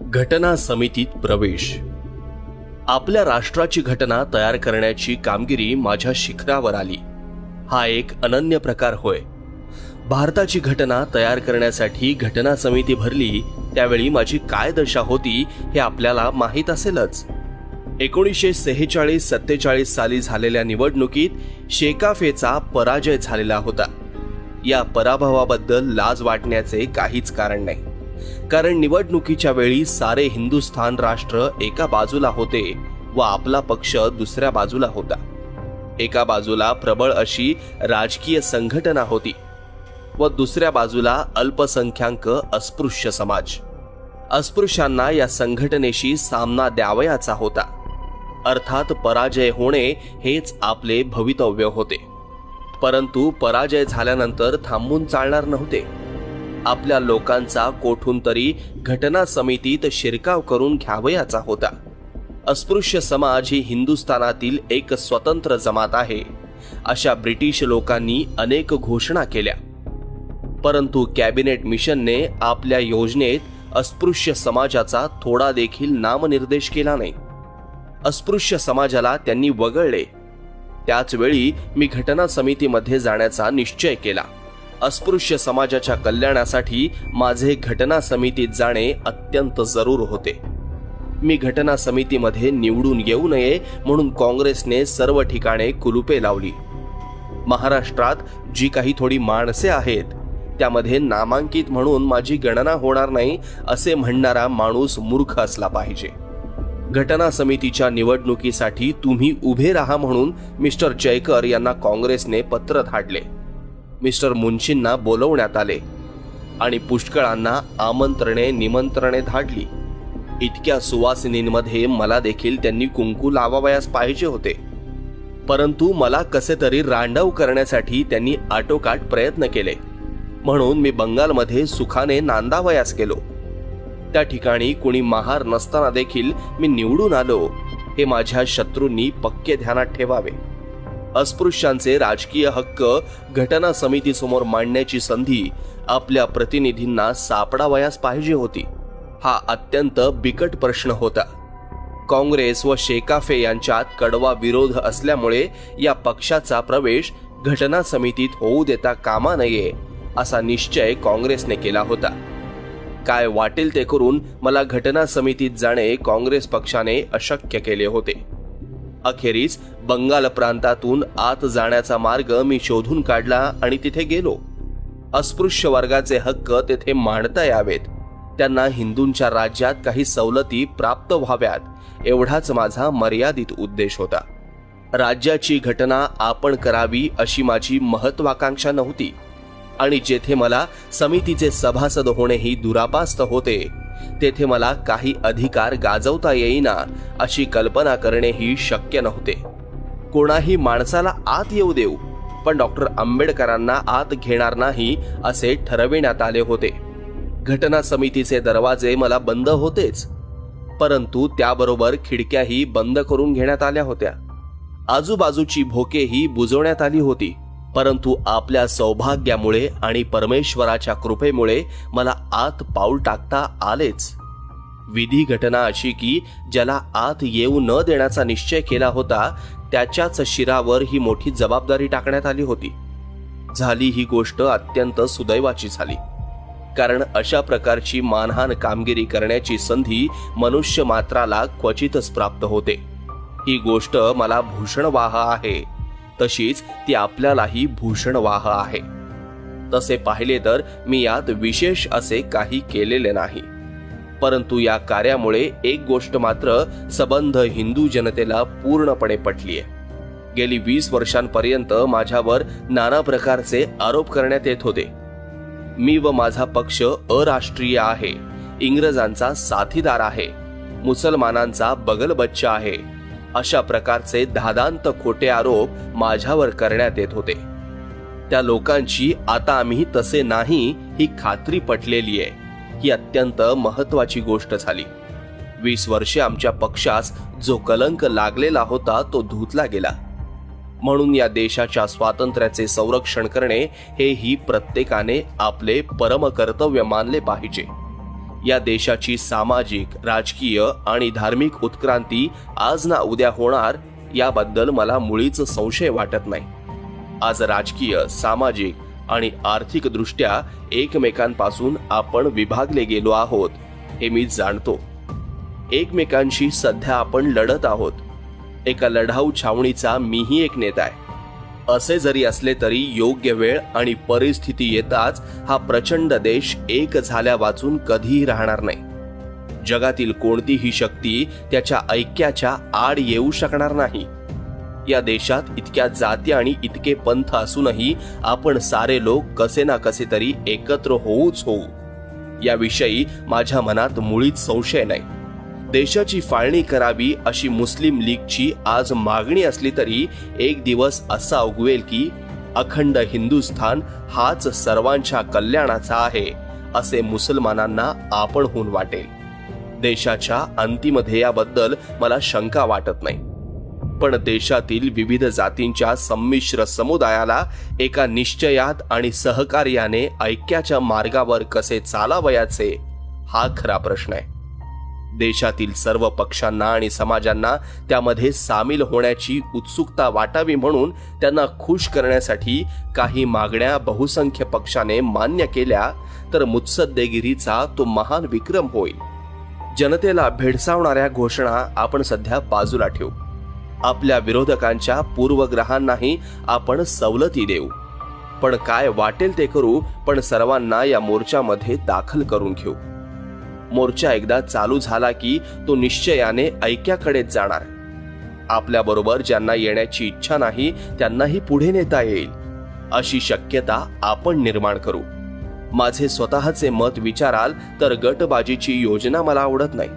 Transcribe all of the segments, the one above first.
घटना समितीत प्रवेश. आपल्या राष्ट्राची घटना तयार करण्याची कामगिरी माझ्या शिखरावर आली. हा एक अनन्य प्रकार होय. भारताची घटना तयार करण्यासाठी घटना समिती भरली त्यावेळी माझी काय दशा होती हे आपल्याला माहीत असेलच. 1946-47 साली झालेल्या निवडणुकीत शेकाफेचा पराजय झालेला होता. या पराभवाबद्दल लाज वाटण्याचे काहीच कारण नाही, कारण निवडणुकीच्या वेळी सारे हिंदुस्थान राष्ट्र एका बाजूला होते व आपला पक्ष दुसऱ्या बाजूला होता. एका बाजूला प्रबळ अशी राजकीय संघटना होती व दुसऱ्या बाजूला अल्पसंख्याक अस्पृश्य समाज. अस्पृश्यांना या संघटनेशी सामना द्यावयाचा होता. अर्थात पराजय होणे हेच आपले भवितव्य होते. परंतु पराजय झाल्यानंतर थांबून चालणार नव्हते. आपल्या लोकांचा कोठून तरी घटना समितीत शिरकाव करून घ्यावयाचा होता. अस्पृश्य समाज ही हिंदुस्थानातील एक स्वतंत्र जमात आहे अशा ब्रिटिश लोकांनी अनेक घोषणा केल्या, परंतु कॅबिनेट मिशनने आपल्या योजनेत अस्पृश्य समाजाचा थोडा देखील नामनिर्देश केला नाही. अस्पृश्य समाजाला त्यांनी वगळले. त्याच वेळी मी घटना समितीमध्ये जाण्याचा निश्चय केला. अस्पृश्य समाजाच्या कल्याणासाठी माझे घटना समितीत जाणे अत्यंत जरूर होते. मी घटना समितीमध्ये निवडून येऊ नये म्हणून काँग्रेसने सर्व ठिकाणे कुलुपे लावली. महाराष्ट्रात जी काही थोडी माणसे आहेत त्यामध्ये नामांकित म्हणून माझी गणना होणार नाही असे म्हणणारा माणूस मूर्ख असला पाहिजे. घटना समितीच्या निवडणुकीसाठी तुम्ही उभे राहा म्हणून मिस्टर जयकर यांना काँग्रेसने पत्र धाडले. मिस्टर मुंशींना बोलवण्यात आले आणि पुष्कळांना आमंत्रणे निमंत्रणे धाडली. इतक्या सुवासिनींमध्ये मला देखील त्यांनी कुंकू लावावयास पाहिजे होते, परंतु मला कसे तरी रांडव करण्यासाठी त्यांनी आटोकाट प्रयत्न केले. म्हणून मी बंगालमध्ये सुखाने नांदावयास गेलो. त्या ठिकाणी कुणी महार नसताना देखील मी निवडून आलो हे माझ्या शत्रूंनी पक्के ध्यानात ठेवावे. अस्पृश्यांचे राजकीय हक्क घटना समितीसमोर मांडण्याची संधी आपल्या प्रतिनिधींना सापडावयास पाहिजे होती. हा अत्यंत बिकट प्रश्न होता. काँग्रेस व शेकाफे यांच्यात कडवा विरोध असल्यामुळे या पक्षाचा प्रवेश घटना समितीत होऊ देता कामा नये असा निश्चय काँग्रेसने केला होता. काय वाटेल ते करून मला घटना समितीत जाणे काँग्रेस पक्षाने अशक्य केले होते. अखेरीस बंगाल प्रांतातून आत जाण्याचा मार्ग मी शोधून काढला आणि तिथे गेलो. अस्पृश्य वर्गाचे हक्क तेथे मांडता यावेत, त्यांना हिंदूंच्या राज्यात काही सवलती प्राप्त व्हाव्यात एवढाच माझा मर्यादित उद्देश होता. राज्याची घटना आपण करावी अशी माझी महत्वाकांक्षा नव्हती आणि जेथे मला समितीचे सभासद होणेही दुरापास्त होते तेथे मला काही अधिकार गाजवता येईना अशी कल्पना करणेही शक्य नव्हते. कोणाही माणसाला आत येऊ देऊ, पण डॉक्टर आंबेडकरांना आत घेणार नाही असे ठरविण्यात आले होते. घटना समितीचे दरवाजे मला बंद होतेच, परंतु त्याबरोबर खिडक्याही बंद करून घेण्यात आल्या होत्या. आजूबाजूची भोकेही बुजवण्यात आली होती. परंतु आपल्या सौभाग्यामुळे आणि परमेश्वराच्या कृपेमुळे मला आत पाऊल टाकता आलेच. विधी घटना अशी की ज्याला आत येऊ न देण्याचा निश्चय केला होता त्याच्याच शिरावर ही मोठी जबाबदारी टाकण्यात आली होती. झाली ही गोष्ट अत्यंत सुदैवाची झाली, कारण अशा प्रकारची मानहान कामगिरी करण्याची संधी मनुष्य मात्राला क्वचितच प्राप्त होते. ही गोष्ट मला भूषणवाह आहे, तशीच ती आपल्यालाही भूषणवाह आहे. तसे पाहिले तर मी यात विशेष असे काही केलेले नाही, परंतु या कार्यामुळे एक गोष्ट मात्र सबंध हिंदू जनतेला पूर्णपणे पटलीये. गेली 20 वर्षांपर्यंत माझ्यावर नाना प्रकारचे आरोप करण्यात येत होते. मी व माझा पक्ष अराष्ट्रीय आहे, इंग्रजांचा साथीदार आहे, मुसलमानांचा बगलबच्चा आहे, अशा प्रकारचे धादांत खोटे आरोप माझ्यावर करण्यात येत होते. त्या लोकांची आता आम्ही तसे नाही ही खात्री पटलेली आहे. ही अत्यंत महत्वाची गोष्ट झाली. 20 वर्षे आमच्या पक्षास जो कलंक लागलेला होता तो धुतला गेला. म्हणून या देशाच्या स्वातंत्र्याचे संरक्षण करणे हे ही प्रत्येकाने आपले परम कर्तव्य मानले पाहिजे. या देशाची सामाजिक, राजकीय आणि धार्मिक उत्क्रांती आज ना उद्या होणार याबद्दल मला मुळीच संशय वाटत नाही. आज राजकीय, सामाजिक आणि आर्थिक दृष्ट्या एकमेकांपासून आपण विभागले गेलो आहोत हे मी जाणतो. एकमेकांशी सध्या आपण लढत आहोत. एका लढाऊ छावणीचा मीही एक नेता आहे. असे जरी असले तरी योग्य वेळ आणि परिस्थिती येताच हा प्रचंड देश एक झाल्या वाचून कधीही राहणार नाही. जगातील कोणतीही शक्ती त्याच्या ऐक्याच्या आड येऊ शकणार नाही. या देशात इतक्या जाती आणि इतके पंथ असूनही आपण सारे लोक कसे ना कसे तरी एकत्र होऊच होऊ याविषयी माझ्या मनात मुळीच संशय नाही. देशाची फाळणी करावी अशी मुस्लिम लीगची आज मागणी असली तरी एक दिवस असा उगवेल की अखंड हिंदुस्थान हाच सर्वांच्या कल्याणाचा आहे असे मुसलमानांना आपणहून वाटेल. देशाच्या अंतिम ध्येयाबद्दल मला शंका वाटत नाही, पण देशातील विविध जातींच्या संमिश्र समुदायाला एका निश्चयात आणि सहकार्याने ऐक्याच्या मार्गावर कसे चालावयाचे हा खरा प्रश्न आहे. देशातील सर्व पक्षांना आणि समाजांना त्यामध्ये सामील होण्याची उत्सुकता वाटावी म्हणून त्यांना खुश करण्यासाठी काही मागण्या बहुसंख्य पक्षाने मान्य केल्या तर मुत्सद्देगिरीचा तो महान विक्रम होईल. जनतेला भेडसावणाऱ्या घोषणा आपण सध्या बाजूला ठेवू. आपल्या विरोधकांच्या पूर्वग्रहांनाही आपण सवलती देऊ. पण काय वाटेल ते करू, पण सर्वांना या मोर्चामध्ये दाखल करून घेऊ. मोर्चा एकदा चालू झाला की तो निश्चयाने ऐक्याकडेच जाणार. आपल्याबरोबर ज्यांना येण्याची इच्छा नाही त्यांनाही पुढे नेता येईल अशी शक्यता आपण निर्माण करू. माझे स्वतःचे मत विचाराल तर गटबाजीची योजना मला आवडत नाही.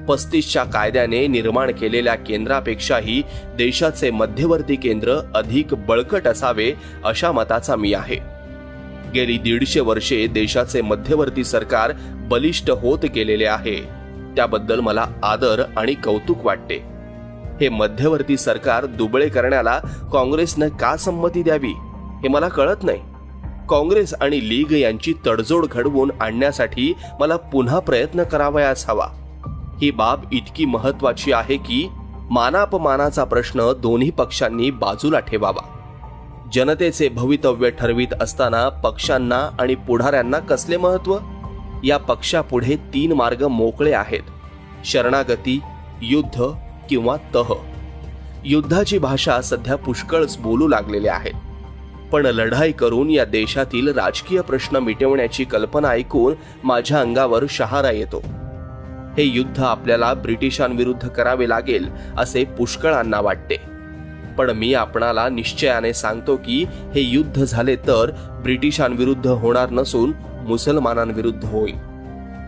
35च्या कायद्याने निर्माण केलेल्या केंद्रापेक्षाही देशाचे मध्यवर्ती केंद्र अधिक बळकट असावे अशा मताचा मी आहे. गेली 150 वर्षे देशाचे मध्यवर्ती सरकार बलिष्ठ होत गेलेले आहे. त्याबद्दल मला आदर आणि कौतुक वाटते. हे मध्यवर्ती सरकार दुबळे करण्याला काँग्रेसने का संमती द्यावी हे मला कळत नाही. काँग्रेस आणि लीग यांची तडजोड घडवून आणण्यासाठी मला पुन्हा प्रयत्न करावयास हवा. ही बाब इतकी महत्वाची आहे की मानापमानाचा प्रश्न दोन्ही पक्षांनी बाजूला ठेवावा. जनतेचे भवितव्य ठरवित असताना पक्षांना आणि पुढाऱ्यांना कसले महत्व? या पक्षापुढे 3 मार्ग मोकळे आहेत: शरणागती, युद्ध किंवा तह. युद्धाची भाषा सध्या पुष्कळच बोलू लागलेल्या आहेत, पण लढाई करून या देशातील राजकीय प्रश्न मिटवण्याची कल्पना ऐकून माझ्या अंगावर शहारा येतो. हे युद्ध आपल्याला ब्रिटिशांविरुद्ध करावे लागेल असे पुष्कळांना वाटते, पण मी आपणाला निश्चयाने सांगतो की हे युद्ध झाले तर ब्रिटिशांविरुद्ध होणार नसून मुसलमानांविरुद्ध होईल.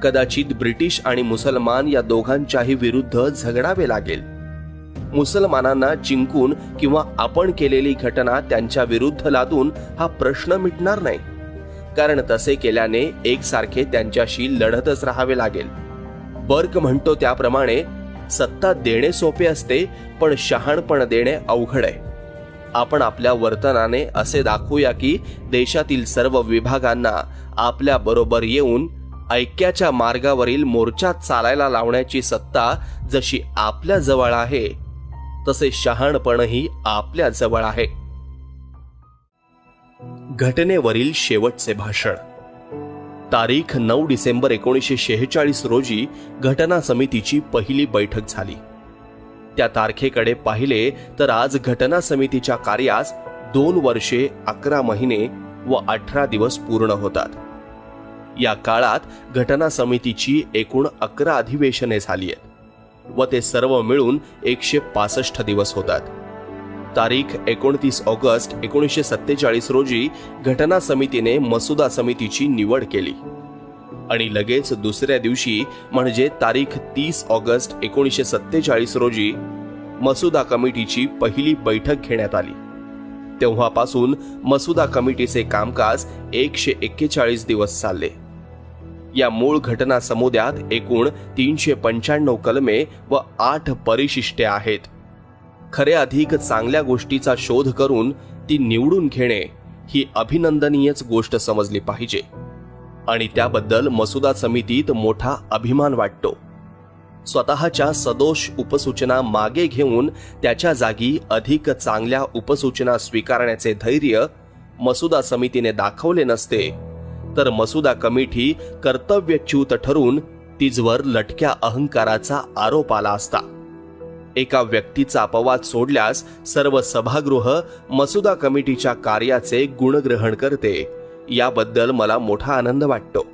कदाचित ब्रिटिश आणि मुसलमान या दोघांच्याही विरुद्ध झगडावे लागेल. मुसलमानांना जिंकून किंवा आपण केलेली घटना त्यांच्या विरुद्ध लादून हा प्रश्न मिटणार नाही, कारण तसे केल्याने एकसारखे त्यांच्याशी लढतच राहावे लागेल. बर्क म्हणतो त्याप्रमाणे सत्ता देणे सोपे असते, पण शहाणपण देणे अवघड आहे. आपण आपल्या वर्तनाने असे दाखवूया की देशातील सर्व विभागांना आपल्या बरोबर येऊन ऐक्याच्या मार्गावरील मोर्चात चालायला लावण्याची सत्ता जशी आपल्या जवळ आहे तसे शहाणपणही आपल्या जवळ आहे. घटनेवरील शेवटचे भाषण. तारीख 9 डिसेंबर 1946 रोजी घटना समितीची पहिली बैठक झाली. त्या तारखेकडे पाहिले तर आज घटना समितीच्या कार्यास 2 वर्षे 11 महिने व 18 दिवस पूर्ण होतात. या काळात घटना समितीची एकूण 11 अधिवेशने झाली आहेत व ते सर्व मिळून 165 दिवस होतात. तारीख 29 ऑगस्ट 1947 रोजी घटना समितीने मसुदा समितीची निवड केली आणि लगेच दुसऱ्या दिवशी म्हणजे तारीख 30 ऑगस्ट 1947 रोजी मसुदा कमिटीची पहिली बैठक घेण्यात आली. तेव्हापासून मसुदा कमिटीचे कामकाज 141 दिवस चालले. या मूळ घटना समुदायात एकूण 395 कलमे व 8 परिशिष्टे आहेत. खरे अधिक चांगल्या गोष्टीचा शोध करून ती निवडून घेणे ही अभिनंदनीयच गोष्ट समजली पाहिजे. आणि त्याबद्दल मसुदा समितीत मोठा अभिमान वाटतो. स्वतःच्या सदोष उपसूचना मागे घेऊन त्याच्या जागी अधिक चांगल्या उपसूचना स्वीकारण्याचे धैर्य मसुदा समितीने दाखवले नसते तर मसुदा कमिटी कर्तव्यच्युत ठरून तिजवर लटक्या अहंकाराचा आरोप आला असता. एका व्यक्तीचा अपवाद सोडल्यास सर्व सभागृह मसुदा कमिटीच्या कार्याचे गुणग्रहण करते, याबद्दल मला मोठा आनंद वाटतो.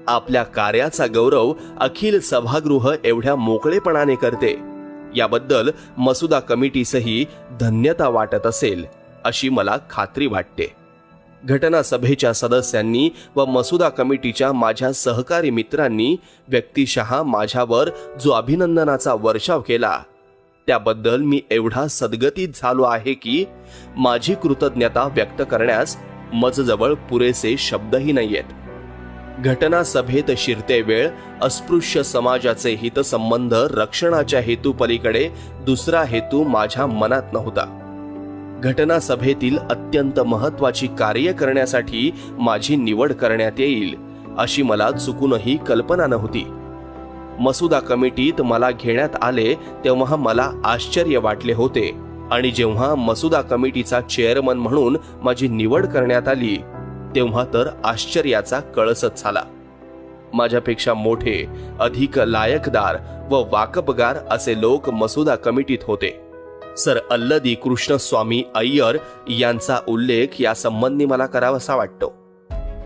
आपल्या कार्याचा गौरव अखिल सभागृह एवढ्या मोकळेपणाने करते, याबद्दल मसुदा कमिटीसही धन्यता वाटत असेल अशी मला खात्री वाटते. घटना सभेच्या सदस्यांनी व मसुदा कमिटीच्या माझ्या सहकारी मित्रांनी व्यक्तिशः माझ्यावर जो अभिनंदनाचा वर्षाव केला त्याबद्दल मी एवढा सद्गतीत झालो आहे की माझी कृतज्ञता व्यक्त करण्यास मजजवळ पुरेसे शब्दही नाहीयेत. घटना सभेत शिरते वेळ अस्पृश्य समाजाचे हितसंबंध रक्षणाच्या हेतूपलीकडे दुसरा हेतू माझ्या मनात नव्हता. घटना सभेतील अत्यंत महत्वाची कार्य करण्यासाठी माझी निवड करण्यात येईल अशी मला चुकूनही कल्पना नव्हती. मसुदा कमिटीत मला घेण्यात आले तेव्हा मला आश्चर्य वाटले होते आणि जेव्हा मसुदा कमिटीचा चेअरमन म्हणून माझी निवड करण्यात आली तेव्हा तर आश्चर्याचा कळसच झाला. माझ्यापेक्षा मोठे, अधिक लायकदार व वाकबगार असे लोक मसुदा कमिटीत होते. सर अल्लदी कृष्णस्वामी अय्यर यांचा उल्लेख या संबंधी मला करावासा वाटतो.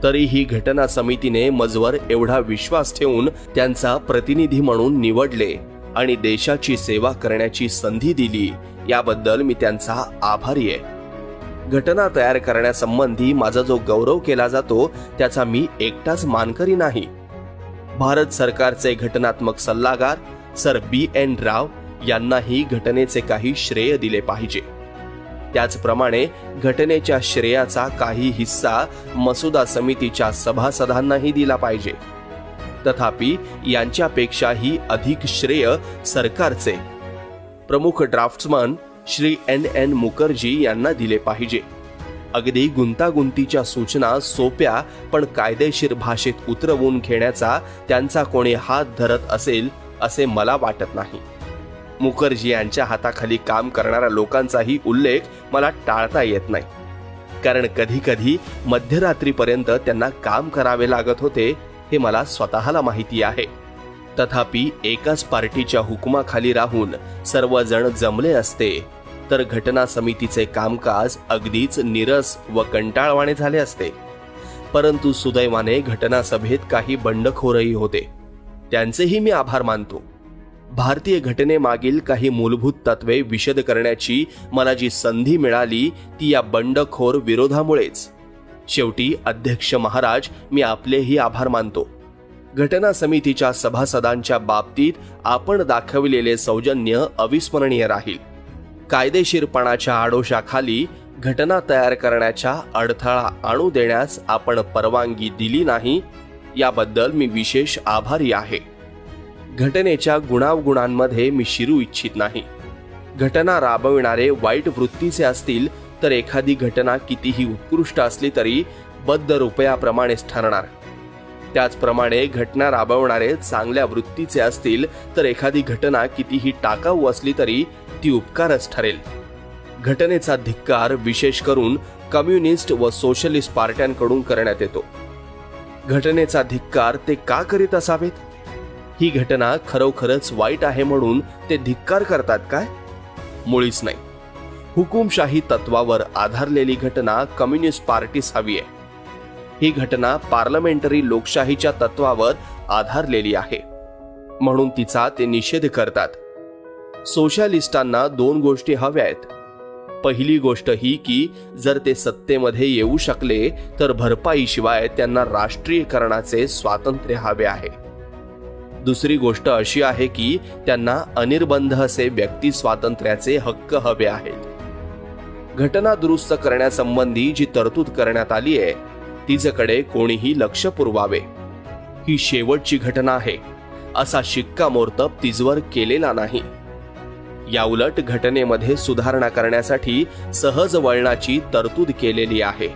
तरीही घटना समितीने मजवर एवढा विश्वास ठेवून त्यांचा प्रतिनिधी म्हणून निवडले आणि देशाची सेवा करण्याची संधी दिली, याबद्दल मी त्यांचा आभारी आहे. घटना तयार करण्यासंबंधी माझा जो गौरव केला जातो त्याचा मी एकटाच मानकरी नाही. भारत सरकारचे घटनात्मक सल्लागार सर BN राव यांनाही घटनेचे काही श्रेय दिले पाहिजे. त्याचप्रमाणे घटनेच्या श्रेयाचा काही हिस्सा मसुदा समितीच्या सभासदांनाही दिला पाहिजे. तथापि यांच्यापेक्षाही अधिक श्रेय सरकारचे प्रमुख ड्राफ्ट्समन श्री NN मुखर्जी यांना दिले पाहिजे. अगदी गुंतागुंतीच्या सूचना सोप्या पण कायदेशीर भाषेत उतरवून घेण्याचा त्यांचा कोणी हात धरत असेल असे मला वाटत नाही. मुखर्जी यांच्या हाताखाली काम करणाऱ्या लोकांचाही उल्लेख मला टाळता येत नाही, कारण कधी कधी मध्यरात्रीपर्यंत त्यांना काम करावे लागत होते हे मला स्वतःला माहिती आहे. तथापि एकाच पार्टीच्या हुकुमाखाली राहून सर्वजण जमले असते तर घटना समितीचे कामकाज अगदीच नीरस व कंटाळवाणे झाले असते. परंतु सुदैवाने घटना सभेत काही बंडखोरही होते, त्यांचेही मी आभार मानतो. भारतीय घटनेमागील काही मूलभूत तत्वे विशद करण्याची मला जी संधी मिळाली ती या बंडखोर विरोधामुळेच. शेवटी अध्यक्ष महाराज, मी आपलेही आभार मानतो. घटना समितीच्या सभासदांच्या बाबतीत आपण दाखविलेले सौजन्य अविस्मरणीय राहील. कायदेशीरपणाच्या आडोशाखाली घटना तयार करण्याच्या अडथळा आणू देण्यास आपण परवानगी दिली नाही, याबद्दल मी विशेष आभारी आहे. घटनेच्या गुणावगुणांमध्ये मी शिरू इच्छित नाही. घटना राबविणारे वाईट वृत्तीचे असतील तर एखादी घटना कितीही उत्कृष्ट असली तरी बद्ध रुपयाप्रमाणेच ठरणार. त्याचप्रमाणे घटना राबवणारे चांगल्या वृत्तीचे असतील तर एखादी घटना कितीही टाकाऊ असली तरी ती उपकारच ठरेल. घटनेचा धिक्कार विशेष करून कम्युनिस्ट व सोशलिस्ट पार्ट्यांकडून करण्यात येतो. घटनेचा धिक्कार ते का करीत असावेत? ही घटना खरोखरच वाईट आहे म्हणून ते धिक्कार करतात काय? मुळीच नाही. हुकुमशाही तत्वावर आधारलेली घटना कम्युनिस्ट पार्टीस हवी आहे. ही घटना पार्लमेंटरी लोकशाहीच्या तत्वावर आधारलेली आहे म्हणून तिचा ते निषेध करतात. सोशलिस्टांना दोन गोष्टी हव्या आहेत. पहिली गोष्ट ही की जर ते सत्तेमध्ये येऊ शकले तर भरपाईशिवाय त्यांना राष्ट्रीयकरणाचे स्वातंत्र्य हवे आहे. दुसरी गोष्ट अशी आहे की त्यांना अनिर्बंध असे व्यक्ती स्वातंत्र्याचे हक्क हवे आहेत. घटना दुरुस्त करण्यासंबंधी जी तरतूद करण्यात आली आहे तिच्याकडे कोणीही लक्ष पुरवावे. ही शेवटची घटना आहे असा शिक्कामोर्तब तिजवर केलेला नाही. याउलट घटनेमध्ये सुधारणा करण्यासाठी सहज वळणाची तरतूद केलेली आहे.